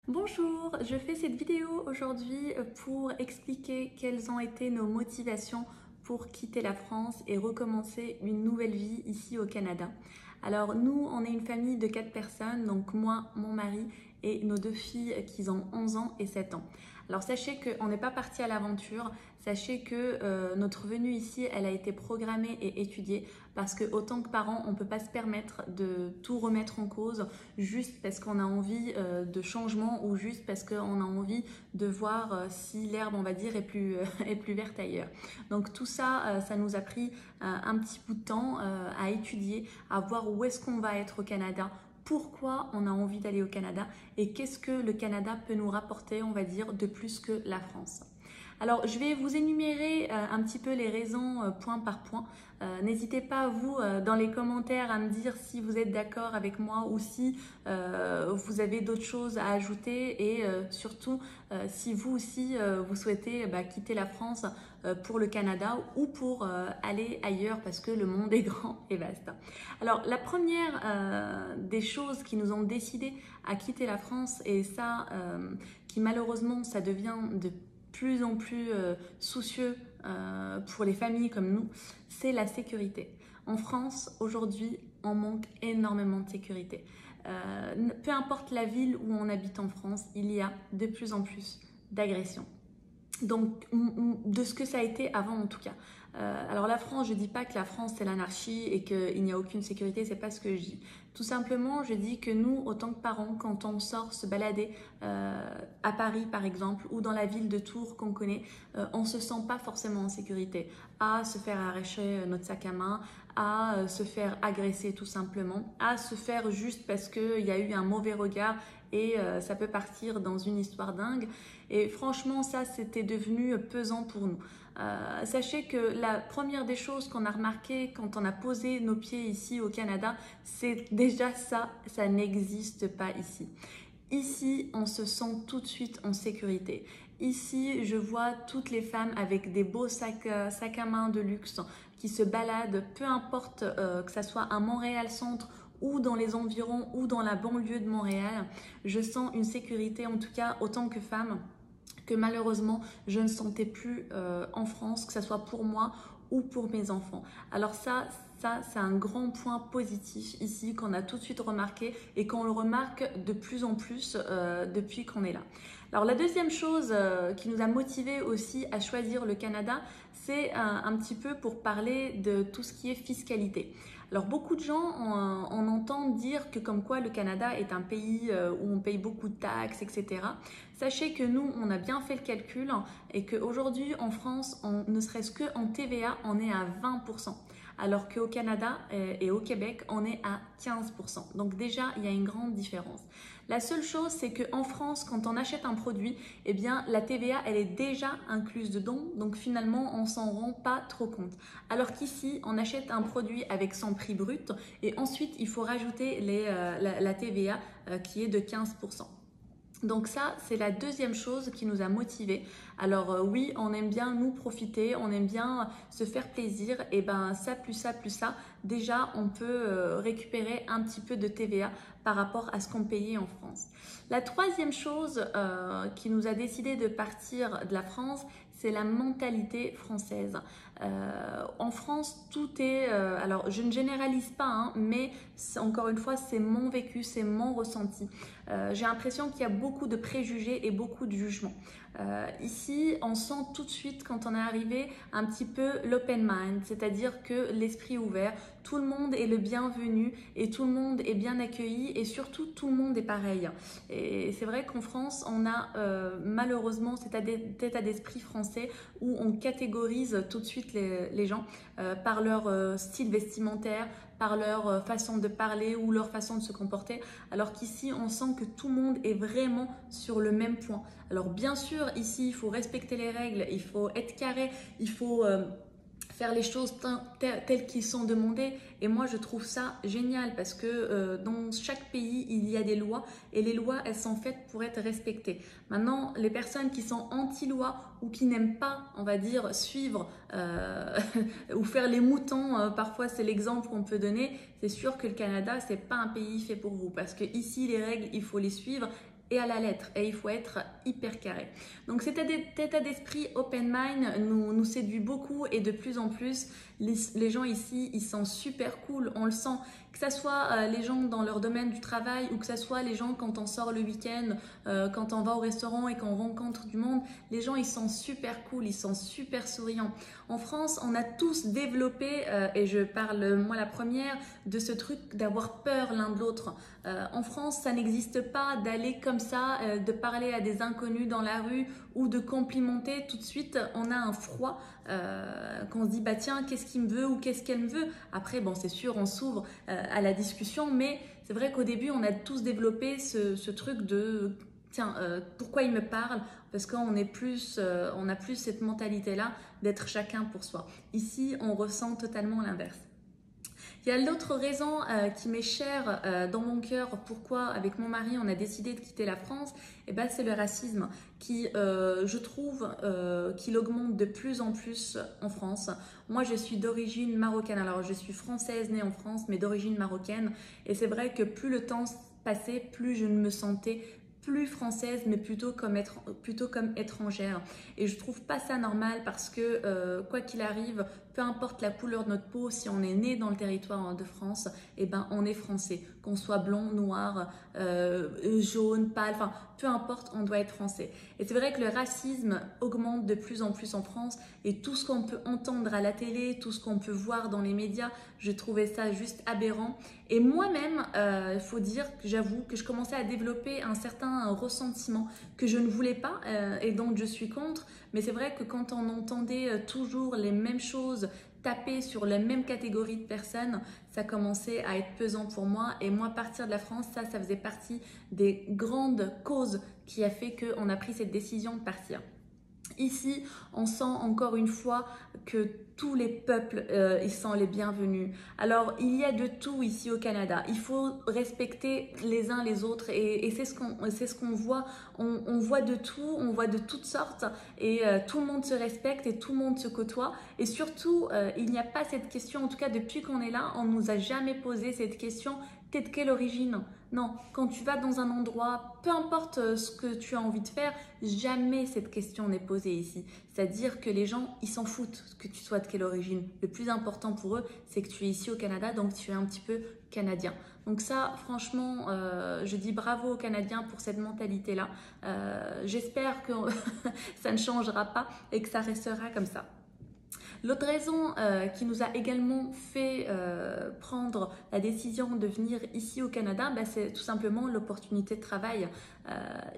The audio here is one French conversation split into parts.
Bonjour, je fais cette vidéo aujourd'hui pour expliquer quelles ont été nos motivations pour quitter la France et recommencer une nouvelle vie ici au Canada. Alors nous, on est une famille de 4 personnes, donc moi, mon mari et nos 2 filles qui ont 11 ans et 7 ans. Alors sachez qu'on n'est pas parti à l'aventure, sachez que notre venue ici, elle a été programmée et étudiée parce que autant que parents, on ne peut pas se permettre de tout remettre en cause juste parce qu'on a envie de changement ou juste parce qu'on a envie de voir si l'herbe, on va dire, est plus, est plus verte ailleurs. Donc tout ça, ça nous a pris un petit bout de temps à étudier, à voir où est-ce qu'on va être au Canada, pourquoi on a envie d'aller au Canada et qu'est-ce que le Canada peut nous rapporter, on va dire, de plus que la France. Alors, je vais vous énumérer un petit peu les raisons point par point. N'hésitez pas, vous, dans les commentaires, à me dire si vous êtes d'accord avec moi ou si vous avez d'autres choses à ajouter et surtout si vous aussi vous souhaitez quitter la France pour le Canada ou pour aller ailleurs parce que le monde est grand et vaste. Alors, la première des choses qui nous ont décidé à quitter la France et ça, qui malheureusement, ça devient de plus en plus soucieux pour les familles comme nous, c'est la sécurité. En France, aujourd'hui, on manque énormément de sécurité. Peu importe la ville où on habite en France, il y a de plus en plus d'agressions. Donc, de ce que ça a été avant en tout cas. Alors la France, je ne dis pas que la France c'est l'anarchie et qu'il n'y a aucune sécurité, c'est pas ce que je dis. Tout simplement, je dis que nous, autant que parents, quand on sort se balader à Paris par exemple ou dans la ville de Tours qu'on connaît, on ne se sent pas forcément en sécurité. À se faire arracher notre sac à main, à se faire agresser tout simplement, à se faire juste parce qu'il y a eu un mauvais regard et ça peut partir dans une histoire dingue. Et franchement, ça, c'était devenu pesant pour nous. Sachez que la première des choses qu'on a remarqué quand on a posé nos pieds ici au Canada, c'est déjà ça, ça n'existe pas ici. Ici, on se sent tout de suite en sécurité. Ici, je vois toutes les femmes avec des beaux sacs à main de luxe qui se baladent, peu importe que ça soit à Montréal-Centre ou dans les environs ou dans la banlieue de Montréal. Je sens une sécurité, en tout cas, autant que femme, que malheureusement je ne sentais plus en France, que ce soit pour moi ou pour mes enfants. Alors ça c'est un grand point positif ici qu'on a tout de suite remarqué et qu'on le remarque de plus en plus depuis qu'on est là. Alors la deuxième chose qui nous a motivés aussi à choisir le Canada, c'est un petit peu pour parler de tout ce qui est fiscalité. Alors beaucoup de gens on entend dire que comme quoi le Canada est un pays où on paye beaucoup de taxes, etc. Sachez que nous, on a bien fait le calcul et qu'aujourd'hui en France, ne serait-ce qu'en TVA, on est à 20%. Alors qu'au Canada et au Québec, on est à 15%. Donc déjà, il y a une grande différence. La seule chose, c'est qu'en France, quand on achète un produit, eh bien, la TVA, elle est déjà incluse dedans. Donc finalement, on s'en rend pas trop compte. Alors qu'ici, on achète un produit avec son prix brut et ensuite, il faut rajouter la TVA qui est de 15%. Donc ça, c'est la deuxième chose qui nous a motivés. Alors oui, on aime bien nous profiter, on aime bien se faire plaisir. Et ben ça, déjà on peut récupérer un petit peu de TVA par rapport à ce qu'on payait en France. La troisième chose qui nous a décidé de partir de la France, c'est la mentalité française. En France, tout est... alors, je ne généralise pas, hein, mais encore une fois, c'est mon vécu, c'est mon ressenti. J'ai l'impression qu'il y a beaucoup de préjugés et beaucoup de jugements. Ici, on sent tout de suite quand on est arrivé un petit peu l'open mind, c'est-à-dire que l'esprit ouvert, tout le monde est le bienvenu et tout le monde est bien accueilli et surtout tout le monde est pareil. Et c'est vrai qu'en France, on a malheureusement cet état d'esprit français où on catégorise tout de suite les gens par leur style vestimentaire, par leur façon de parler ou leur façon de se comporter, alors qu'ici on sent que tout le monde est vraiment sur le même point. Alors bien sûr, ici il faut respecter les règles, il faut être carré, il faut faire les choses telles qu'ils sont demandées. Et moi, je trouve ça génial parce que dans chaque pays, il y a des lois et les lois, elles sont faites pour être respectées. Maintenant, les personnes qui sont anti-loi ou qui n'aiment pas, on va dire, suivre ou faire les moutons, parfois c'est l'exemple qu'on peut donner, c'est sûr que le Canada, c'est pas un pays fait pour vous parce que ici, les règles, il faut les suivre et à la lettre, et il faut être hyper carré. Donc cet état d'esprit open mind nous séduit beaucoup, et de plus en plus, les gens ici, ils sont super cool, on le sent, que ce soit les gens dans leur domaine du travail, ou que ce soit les gens quand on sort le week-end, quand on va au restaurant et qu'on rencontre du monde, les gens, ils sont super cool, ils sont super souriants. En France, on a tous développé, et je parle moi la première, de ce truc d'avoir peur l'un de l'autre. En France, ça n'existe pas d'aller comme ça, de parler à des inconnus dans la rue ou de complimenter tout de suite. On a un froid qu'on se dit bah tiens, qu'est-ce qu'il me veut ou qu'est-ce qu'elle me veut. Après bon, c'est sûr, on s'ouvre à la discussion, mais c'est vrai qu'au début on a tous développé ce truc de tiens, pourquoi il me parle? Parce qu'on est plus, on a plus cette mentalité-là d'être chacun pour soi. Ici, on ressent totalement l'inverse. Il y a l'autre raison qui m'est chère dans mon cœur, pourquoi avec mon mari on a décidé de quitter la France, et ben, c'est le racisme qui, je trouve, qu'il augmente de plus en plus en France. Moi, je suis d'origine marocaine, alors je suis française née en France, mais d'origine marocaine, et c'est vrai que plus le temps passait, plus je ne me sentais plus française, mais plutôt comme étrangère. Et je trouve pas ça normal parce que quoi qu'il arrive, peu importe la couleur de notre peau, si on est né dans le territoire de France, eh ben on est français. Qu'on soit blond, noir, jaune, pâle, enfin peu importe, on doit être français. Et c'est vrai que le racisme augmente de plus en plus en France, et tout ce qu'on peut entendre à la télé, tout ce qu'on peut voir dans les médias, je trouvais ça juste aberrant. Et moi-même, il faut dire que j'avoue que je commençais à développer un certain ressentiment que je ne voulais pas et donc je suis contre. Mais c'est vrai que quand on entendait toujours les mêmes choses taper sur la même catégorie de personnes, ça commençait à être pesant pour moi. Et moi, partir de la France, ça faisait partie des grandes causes qui a fait qu'on a pris cette décision de partir. Ici, on sent encore une fois que tous les peuples, ils sont les bienvenus. Alors, il y a de tout ici au Canada. Il faut respecter les uns les autres, et c'est ce qu'on voit. On voit de tout, on voit de toutes sortes, et tout le monde se respecte et tout le monde se côtoie. Et surtout, il n'y a pas cette question, en tout cas depuis qu'on est là, on ne nous a jamais posé cette question. T'es de quelle origine? Non, quand tu vas dans un endroit, peu importe ce que tu as envie de faire, jamais cette question n'est posée ici. C'est-à-dire que les gens, ils s'en foutent que tu sois de quelle origine. Le plus important pour eux, c'est que tu es ici au Canada, donc tu es un petit peu canadien. Donc ça, franchement, je dis bravo aux Canadiens pour cette mentalité-là. J'espère que ça ne changera pas et que ça restera comme ça. L'autre raison qui nous a également fait prendre la décision de venir ici au Canada, bah, c'est tout simplement l'opportunité de travail.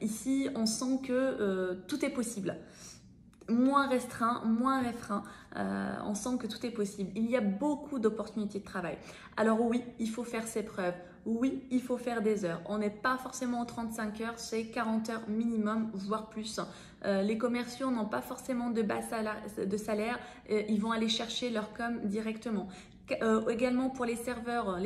Ici, on sent que tout est possible. Moins restreint, moins réfreint, on sent que tout est possible. Il y a beaucoup d'opportunités de travail. Alors oui, il faut faire ses preuves. Oui, il faut faire des heures. On n'est pas forcément aux 35 heures, c'est 40 heures minimum, voire plus. Les commerciaux n'ont pas forcément de bas salaire, ils vont aller chercher leur com directement. Également pour les serveurs,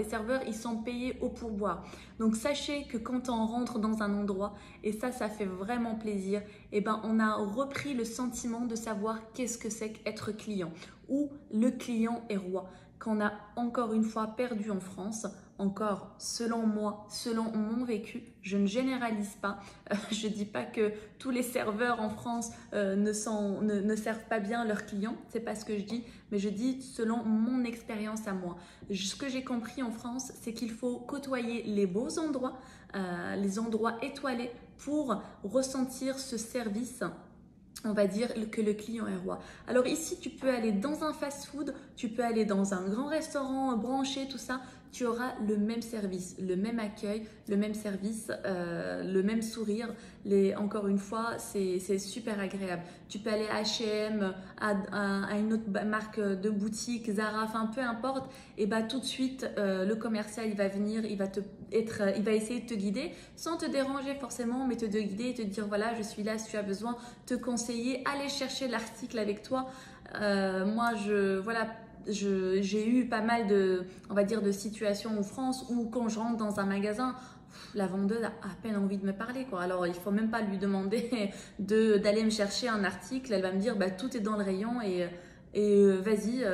ils sont payés au pourboire. Donc sachez que quand on rentre dans un endroit, et ça fait vraiment plaisir, et ben on a repris le sentiment de savoir qu'est-ce que c'est qu'être client, ou le client est roi, qu'on a encore une fois perdu en France. Encore, selon moi, selon mon vécu, je ne généralise pas. Je ne dis pas que tous les serveurs en France ne servent pas bien leurs clients. C'est pas ce que je dis, mais je dis selon mon expérience à moi. Ce que j'ai compris en France, c'est qu'il faut côtoyer les beaux endroits, les endroits étoilés pour ressentir ce service. On va dire que le client est roi. Alors ici, tu peux aller dans un fast-food, tu peux aller dans un grand restaurant branché, tout ça. Tu auras le même service, le même accueil, le même service, le même sourire. Encore une fois, c'est super agréable. Tu peux aller à H&M, à une autre marque de boutique, Zara, enfin peu importe. Et bah tout de suite, le commercial il va venir, il va essayer de te guider, sans te déranger forcément, mais te guider et te dire voilà, je suis là si tu as besoin, te conseiller, aller chercher l'article avec toi. Moi, j'ai eu pas mal on va dire, de situations en France où quand je rentre dans un magasin, la vendeuse a à peine envie de me parler, quoi. Alors, il faut même pas lui demander d'aller me chercher un article. Elle va me dire, bah, tout est dans le rayon et vas-y,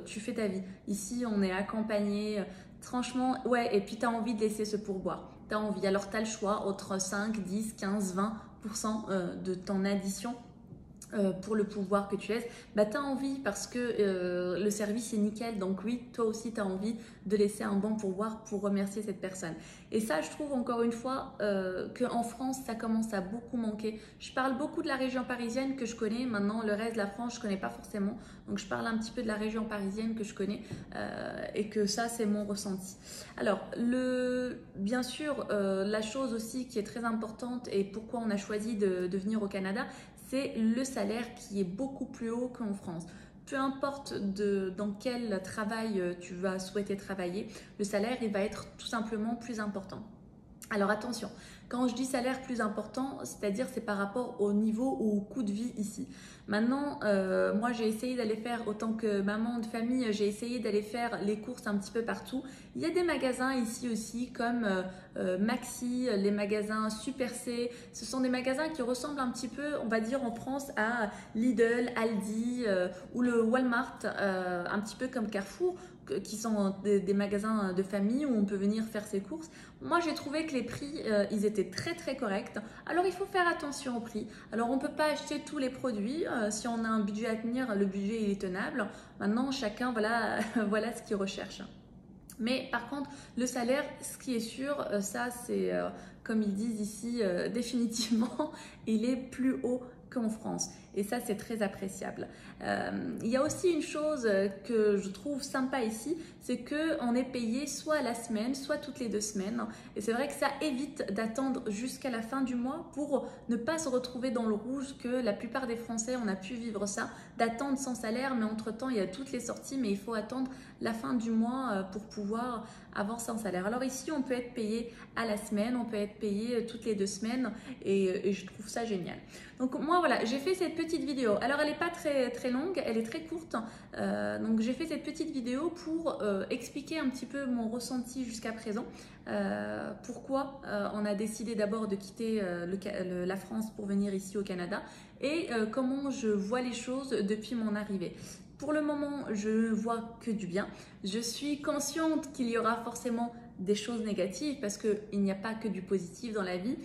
tu fais ta vie. Ici, on est accompagné. Franchement, ouais, et puis tu as envie de laisser ce pourboire. tu as envie. Alors tu as le choix entre 5, 10, 15, 20% de ton addition pour le pouvoir que tu laisses, bah, tu as envie parce que le service est nickel. Donc oui, toi aussi, tu as envie de laisser un bon pourboire pour remercier cette personne. Et ça, je trouve encore une fois qu'en France, ça commence à beaucoup manquer. Je parle beaucoup de la région parisienne que je connais. Maintenant, le reste de la France, je ne connais pas forcément. Donc, je parle un petit peu de la région parisienne que je connais et que ça, c'est mon ressenti. Alors, bien sûr, la chose aussi qui est très importante et pourquoi on a choisi de venir au Canada, c'est le salaire qui est beaucoup plus haut qu'en France. Peu importe dans quel travail tu vas souhaiter travailler, le salaire il va être tout simplement plus important. Alors attention, quand je dis salaire plus important, c'est-à-dire c'est par rapport au niveau ou au coût de vie ici. Maintenant, moi j'ai essayé d'aller faire, autant que maman de famille, j'ai essayé d'aller faire les courses un petit peu partout. Il y a des magasins ici aussi comme Maxi, les magasins Super C. Ce sont des magasins qui ressemblent un petit peu, on va dire en France, à Lidl, Aldi ou le Walmart, un petit peu comme Carrefour, qui sont des magasins de famille où on peut venir faire ses courses. Moi, j'ai trouvé que les prix, ils étaient très très corrects. Alors, il faut faire attention au prix. Alors, on ne peut pas acheter tous les produits. Si on a un budget à tenir, le budget il est tenable. Maintenant, chacun, voilà, voilà ce qu'il recherche. Mais par contre, le salaire, ce qui est sûr, ça c'est, comme ils disent ici, définitivement, il est plus haut qu'en France. Et ça, c'est très appréciable. Il y a aussi une chose que je trouve sympa ici, c'est qu'on est payé soit à la semaine, soit toutes les 2 semaines. Et c'est vrai que ça évite d'attendre jusqu'à la fin du mois pour ne pas se retrouver dans le rouge, que la plupart des Français, on a pu vivre ça, d'attendre son salaire, mais entre-temps, il y a toutes les sorties, mais il faut attendre la fin du mois pour pouvoir avoir son salaire. Alors ici, on peut être payé à la semaine, on peut être payé toutes les 2 semaines et je trouve ça génial. Donc moi, voilà, j'ai fait cette petite vidéo. Alors, elle n'est pas très longue, elle est très courte. Donc, j'ai fait cette petite vidéo pour expliquer un petit peu mon ressenti jusqu'à présent. Pourquoi on a décidé d'abord de quitter la France pour venir ici au Canada et comment je vois les choses depuis mon arrivée. Pour le moment, je ne vois que du bien. Je suis consciente qu'il y aura forcément des choses négatives parce qu'il n'y a pas que du positif dans la vie.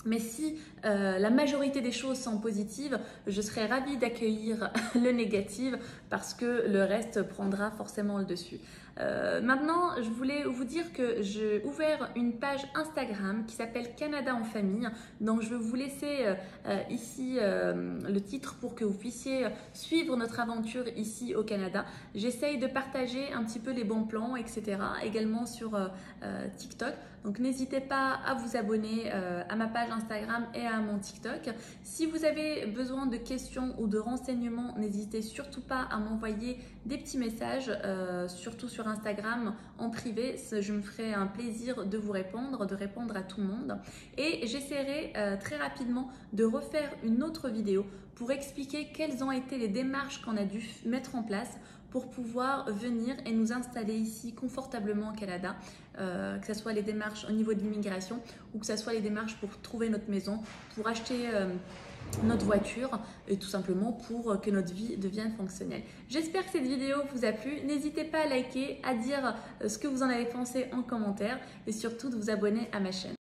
Mais si la majorité des choses sont positives, je serais ravie d'accueillir le négatif parce que le reste prendra forcément le dessus. Maintenant, je voulais vous dire que j'ai ouvert une page Instagram qui s'appelle Canada en famille. Donc, je vais vous laisser ici le titre pour que vous puissiez suivre notre aventure ici au Canada. J'essaye de partager un petit peu les bons plans, etc. également sur TikTok. Donc, n'hésitez pas à vous abonner à ma page Instagram et à mon TikTok. Si vous avez besoin de questions ou de renseignements, n'hésitez surtout pas à m'envoyer des petits messages, surtout sur Instagram en privé. Je me ferai un plaisir de vous répondre, de répondre à tout le monde. Et j'essaierai très rapidement de refaire une autre vidéo pour expliquer quelles ont été les démarches qu'on a dû mettre en place pour pouvoir venir et nous installer ici confortablement au Canada, que ce soit les démarches au niveau de l'immigration ou que ce soit les démarches pour trouver notre maison, pour acheter notre voiture et tout simplement pour que notre vie devienne fonctionnelle. J'espère que cette vidéo vous a plu. N'hésitez pas à liker, à dire ce que vous en avez pensé en commentaire et surtout de vous abonner à ma chaîne.